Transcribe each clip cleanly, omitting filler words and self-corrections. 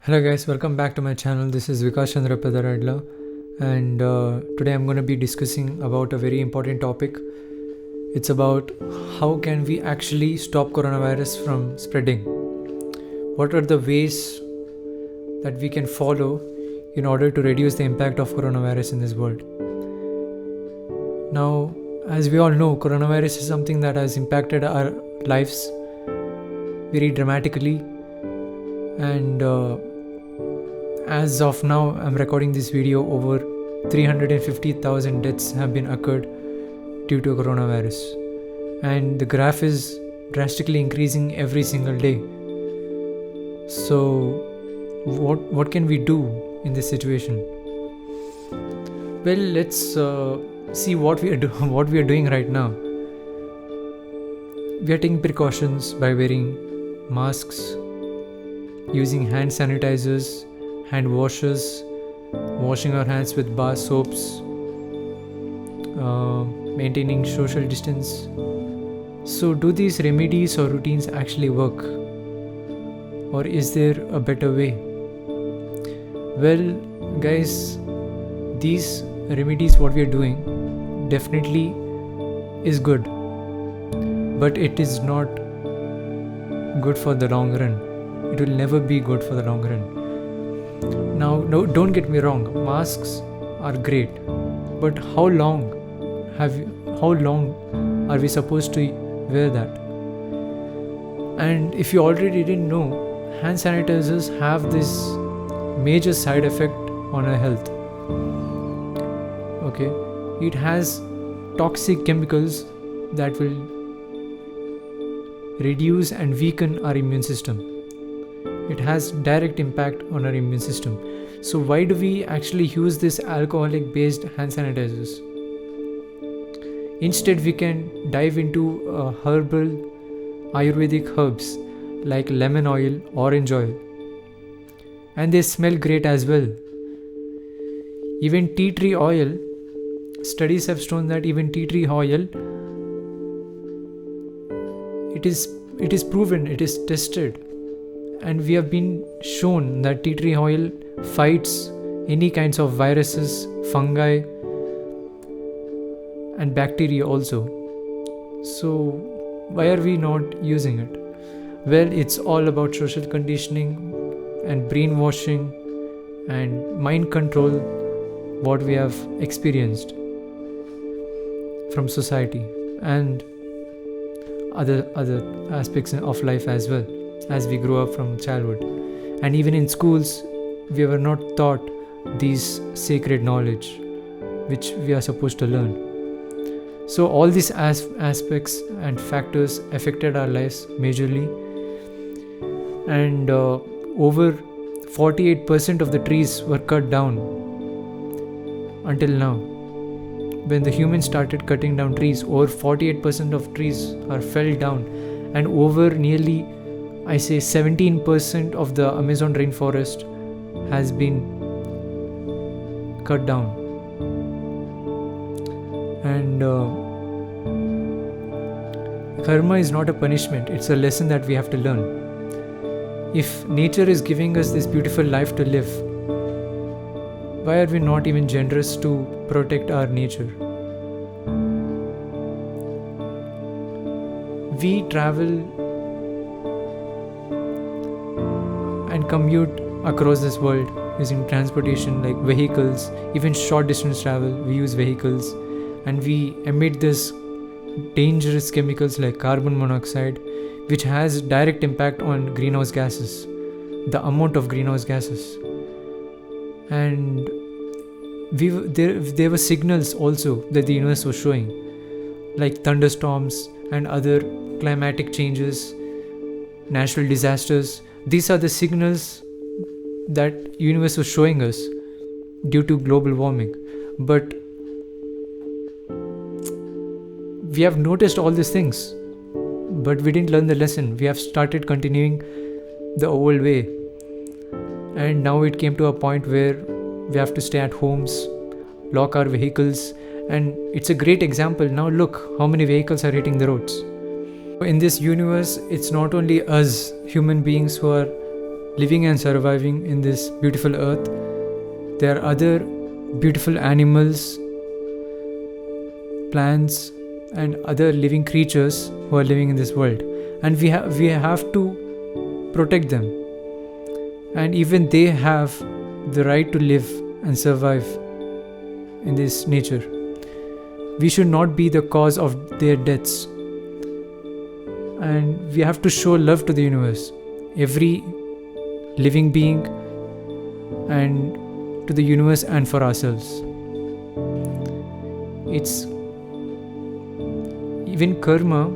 Hello guys, welcome back to my channel. This is Vikas Chandra Pedaradla, and today I'm going to be discussing about a very important topic. It's about how can we actually stop coronavirus from spreading. What are the ways that we can follow in order to reduce the impact of coronavirus in this world? Now, as we all know, coronavirus is something that has impacted our lives very dramatically, and as of now, I'm recording this video, over 350,000 deaths have been occurred due to coronavirus, and the graph is drastically increasing every single day. So what can we do in this situation? Well, let's see what we are doing right now. We are taking precautions by wearing masks, using hand sanitizers, hand washes, washing our hands with bar soaps, maintaining social distance. So, do these remedies or routines actually work? Or is there a better way? Well, guys, these remedies, what we are doing, definitely is good, but it is not good for the long run. It will never be good for the long run. Now, no, don't get me wrong, masks are great, but how long are we supposed to wear that? And if you already didn't know, hand sanitizers have this major side effect on our health. Okay, it has toxic chemicals that will reduce and weaken our immune system. It has direct impact on our immune system. So why do we actually use this alcoholic based hand sanitizers? Instead, we can dive into herbal Ayurvedic herbs like lemon oil, orange oil, and they smell great as well. Even tea tree oil, studies have shown that even tea tree oil, it is proven, it is tested, and we have been shown that tea tree oil fights any kinds of viruses, fungi, and bacteria also. So why are we not using it? Well, it's all about social conditioning and brainwashing and mind control, what we have experienced from society and other aspects of life as well, as we grow up from childhood. And even in schools, we were not taught these sacred knowledge which we are supposed to learn. So all these aspects and factors affected our lives majorly, and over 48% of the trees were cut down until now. When the humans started cutting down trees, over 48% of trees are fell down, and over nearly, I say, 17% of the Amazon rainforest has been cut down. And karma is not a punishment, it's a lesson that we have to learn. If nature is giving us this beautiful life to live, why are we not even generous to protect our nature? We travel and commute across this world using transportation like vehicles. Even short distance travel, we use vehicles, and we emit this dangerous chemicals like carbon monoxide, which has direct impact on greenhouse gases, the amount of greenhouse gases. And there were signals also that the universe was showing, like thunderstorms and other climatic changes, natural disasters. These are the signals that universe was showing us due to global warming. But we have noticed all these things, but we didn't learn the lesson. We have started continuing the old way, and now it came to a point where we have to stay at homes, lock our vehicles, and it's a great example. Now look how many vehicles are hitting the roads. In this universe, it's not only us human beings who are living and surviving in this beautiful earth. There are other beautiful animals, plants, and other living creatures who are living in this world, and we have to protect them, and even they have the right to live and survive in this nature. We should not be the cause of their deaths, and we have to show love to the universe, every living being, and to the universe and for ourselves. It's even karma.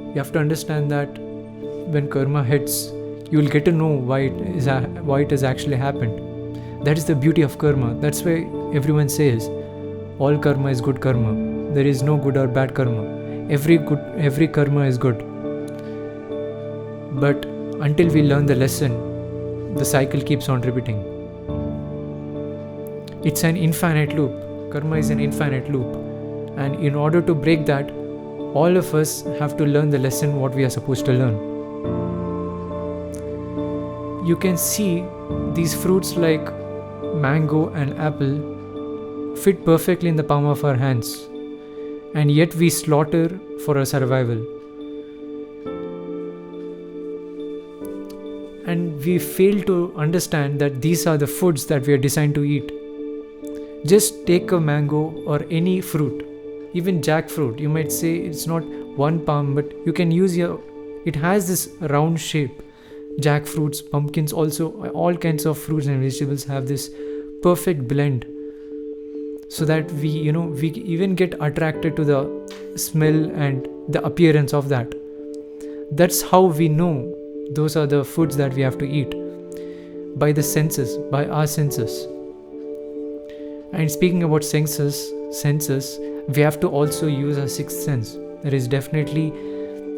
You have to understand that when karma hits, you will get to know why it has actually happened. That is the beauty of karma. That's why everyone says all karma is good karma. There is no good or bad karma. Every karma is good. But until we learn the lesson, the cycle keeps on repeating. It's an infinite loop. Karma is an infinite loop. And in order to break that, all of us have to learn the lesson what we are supposed to learn. You can see these fruits like mango and apple fit perfectly in the palm of our hands, and yet we slaughter for our survival. And we fail to understand that these are the foods that we are designed to eat. Just take a mango or any fruit, even jackfruit. You might say it's not one palm, but you can use it has this round shape. Jackfruits, pumpkins, also all kinds of fruits and vegetables have this perfect blend, so that we even get attracted to the smell and the appearance of that. That's how we know those are the foods that we have to eat, by the senses, by our senses. And speaking about senses, we have to also use our sixth sense. There is definitely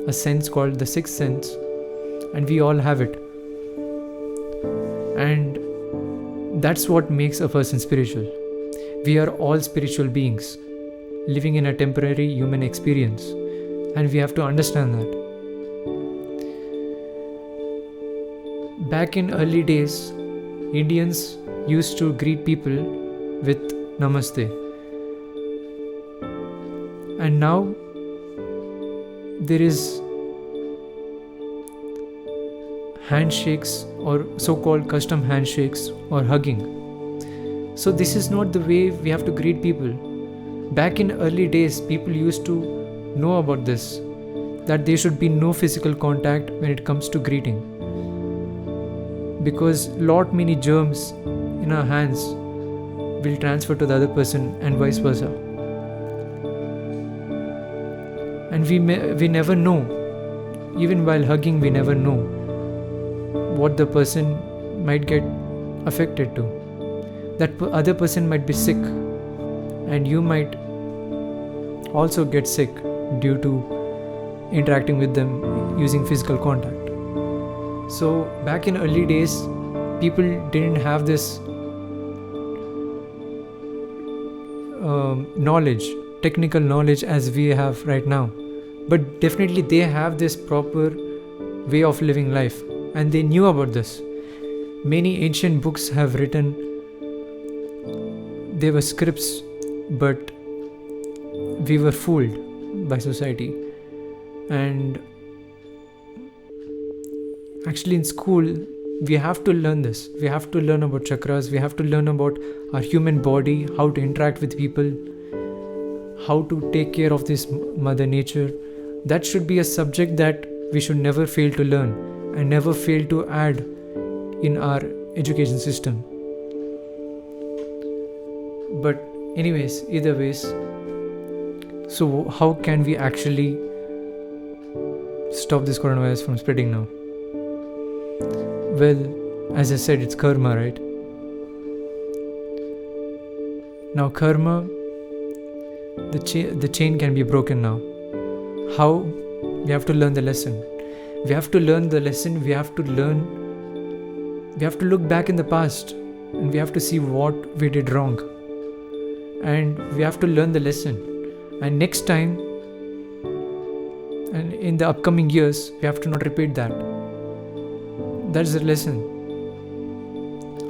a sense called the sixth sense, and we all have it. And that's what makes a person spiritual. We are all spiritual beings living in a temporary human experience, and we have to understand that. Back in early days, Indians used to greet people with Namaste. And now there is handshakes, or so-called custom handshakes, or hugging. So this is not the way we have to greet people. Back in early days, people used to know about this, that there should be no physical contact when it comes to greeting, because lot many germs in our hands will transfer to the other person and vice versa. And we never know, even while hugging, we never know what the person might get affected to. That other person might be sick, and you might also get sick due to interacting with them using physical contact. So back in early days, people didn't have this technical knowledge as we have right now, but definitely they have this proper way of living life, and they knew about this. Many ancient books have written, they were scripts, but we were fooled by society. And actually in school, we have to learn this. We have to learn about chakras. We have to learn about our human body, how to interact with people, how to take care of this mother nature. That should be a subject that we should never fail to learn and never fail to add in our education system. But anyways, either ways, so how can we actually stop this coronavirus from spreading now? Well, as I said, it's karma, right? Now karma, the chain can be broken now. How? We have to learn the lesson. We have to learn the lesson. We have to look back in the past, and we have to see what we did wrong. And we have to learn the lesson. And next time, and in the upcoming years, we have to not repeat that. That's the lesson.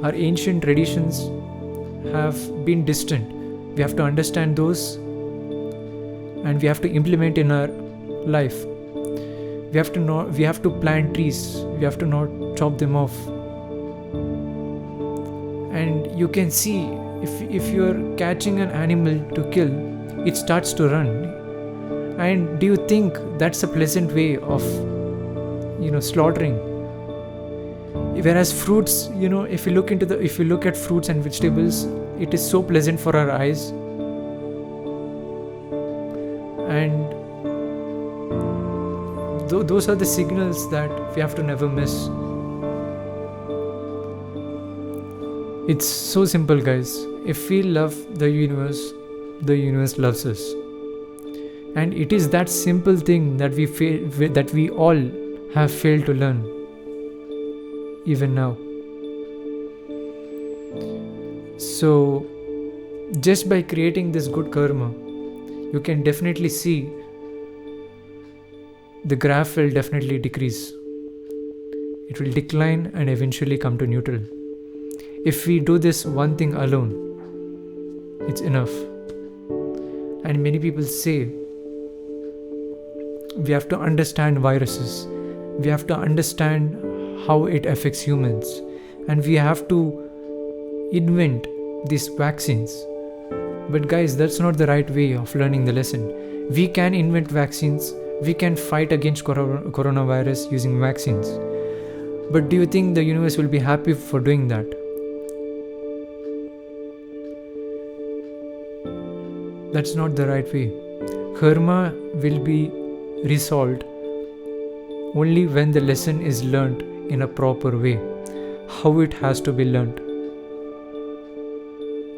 Our ancient traditions have been distant. We have to understand those, and we have to implement in our life. We have to plant trees. We have to not chop them off. And you can see, if you're catching an animal to kill, it starts to run. And do you think that's a pleasant way of slaughtering? Whereas fruits, if you look at fruits and vegetables, it is so pleasant for our eyes. And those are the signals that we have to never miss. It's so simple, guys. If we love the universe loves us. And it is that simple thing that we all have failed to learn even now. So just by creating this good karma, you can definitely see the graph will definitely decrease. It will decline and eventually come to neutral. If we do this one thing alone, it's enough. And many people say we have to understand viruses, we have to understand how it affects humans, and we have to invent these vaccines. But guys, that's not the right way of learning the lesson. We can invent vaccines, we can fight against coronavirus using vaccines. But do you think the universe will be happy for doing that? That's not the right way. Karma will be resolved only when the lesson is learnt in a proper way, how it has to be learnt.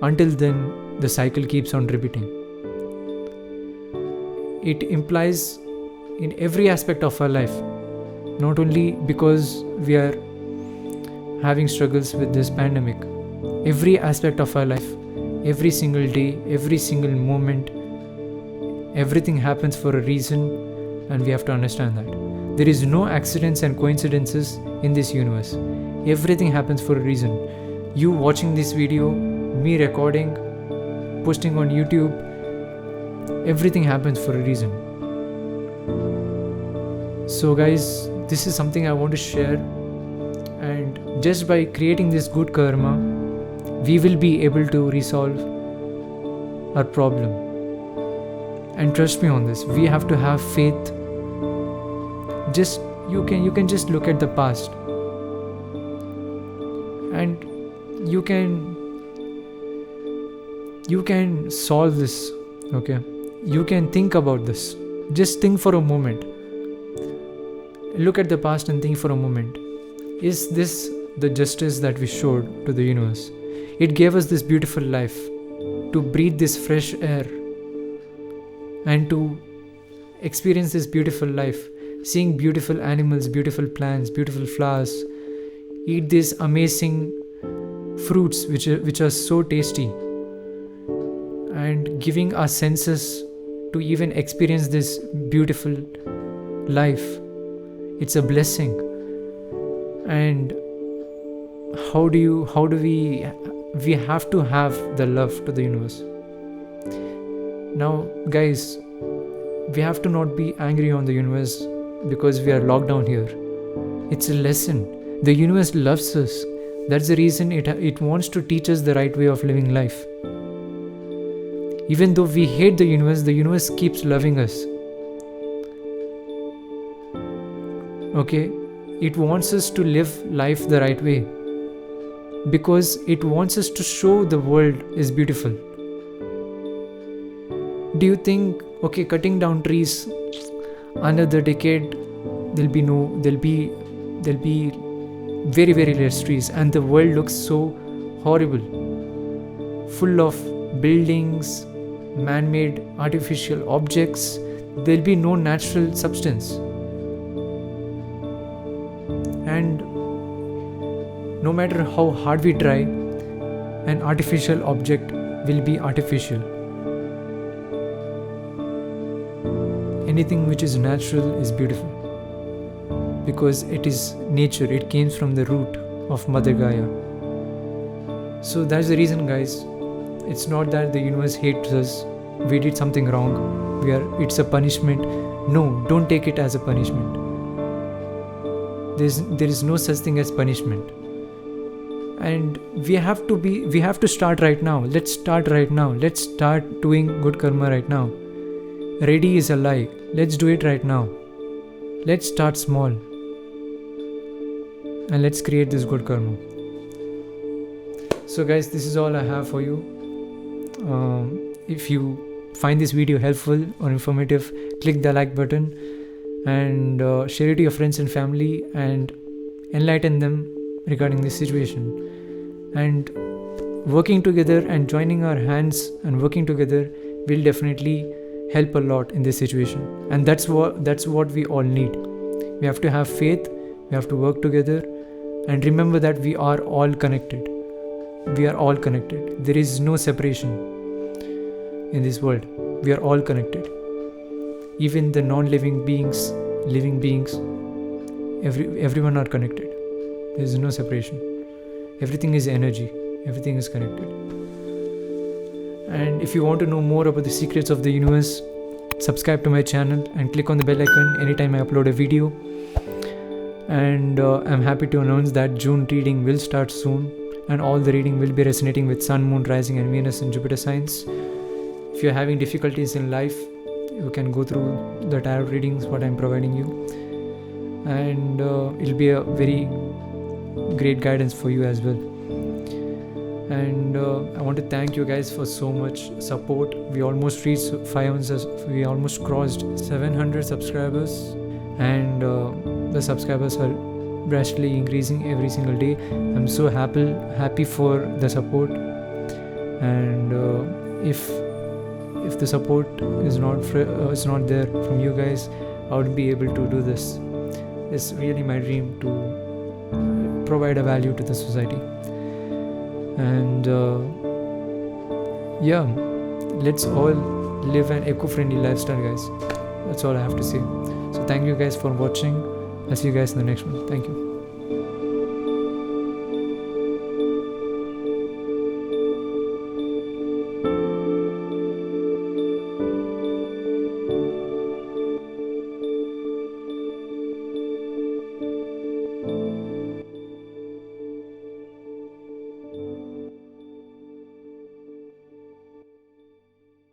Until then, the cycle keeps on repeating. It implies in every aspect of our life, not only because we are having struggles with this pandemic. Every aspect of our life, every single day, every single moment, everything happens for a reason, and we have to understand that. There is no accidents and coincidences in this universe. Everything happens for a reason. You watching this video, me recording, posting on YouTube, everything happens for a reason. So guys, this is something I want to share, and just by creating this good karma, we will be able to resolve our problem. And trust me on this, we have to have faith. Just you can just look at the past, and you can solve this. Okay, you can think about this. Just think for a moment. Look at the past and think for a moment. Is this the justice that we showed to the universe? It gave us this beautiful life to breathe this fresh air and to experience this beautiful life, seeing beautiful animals, beautiful plants, beautiful flowers, eat these amazing fruits which are so tasty, and giving our senses to even experience this beautiful life. It's a blessing. And we have to have the love to the universe. Now guys, we have to not be angry on the universe because we are locked down here. It's a lesson. The universe loves us. That's the reason it wants to teach us the right way of living life. Even though we hate the universe keeps loving us. Okay, it wants us to live life the right way, because it wants us to show the world is beautiful. Do you think, okay, cutting down trees, another decade there'll be very, very less trees, and the world looks so horrible, full of buildings, man-made artificial objects. There'll be no natural substance. And no matter how hard we try, an artificial object will be artificial. Anything which is natural is beautiful. because it is nature, it came from the root of Mother Gaia. So that's the reason, guys. It's not that the universe hates us, we did something wrong, it's a punishment. No, don't take it as a punishment. There is no such thing as punishment. And we have to start right now. Let's start right now. Let's start doing good karma right now. Ready is a lie. Let's do it right now. Let's start small. And let's create this good karma. So guys, this is all I have for you. If you find this video helpful or informative, click the like button and share it to your friends and family and enlighten them regarding this situation. And working together and joining our hands and working together will definitely help a lot in this situation. And that's what we all need. We have to have faith, we have to work together, and remember that we are all connected. We are all connected. There is no separation in this world. We are all connected. Even the non-living beings, living beings, everyone are connected. There is no separation. Everything is energy. Everything is connected. And if you want to know more about the secrets of the universe, subscribe to my channel and click on the bell icon anytime I upload a video. And I'm happy to announce that June reading will start soon, and all the reading will be resonating with Sun, Moon, Rising and Venus and Jupiter signs. If you're having difficulties in life, you can go through the tarot readings what I'm providing you, and it'll be a very great guidance for you as well. And I want to thank you guys for so much support. We almost reached 500. We almost crossed 700 subscribers, and the subscribers are drastically increasing every single day. I'm so happy for the support. And if the support is not there from you guys, I wouldn't be able to do this. It's really my dream to provide a value to the society. And yeah, let's all live an eco-friendly lifestyle, guys. That's all I have to say. So thank you guys for watching. I'll see you guys in the next one. Thank you.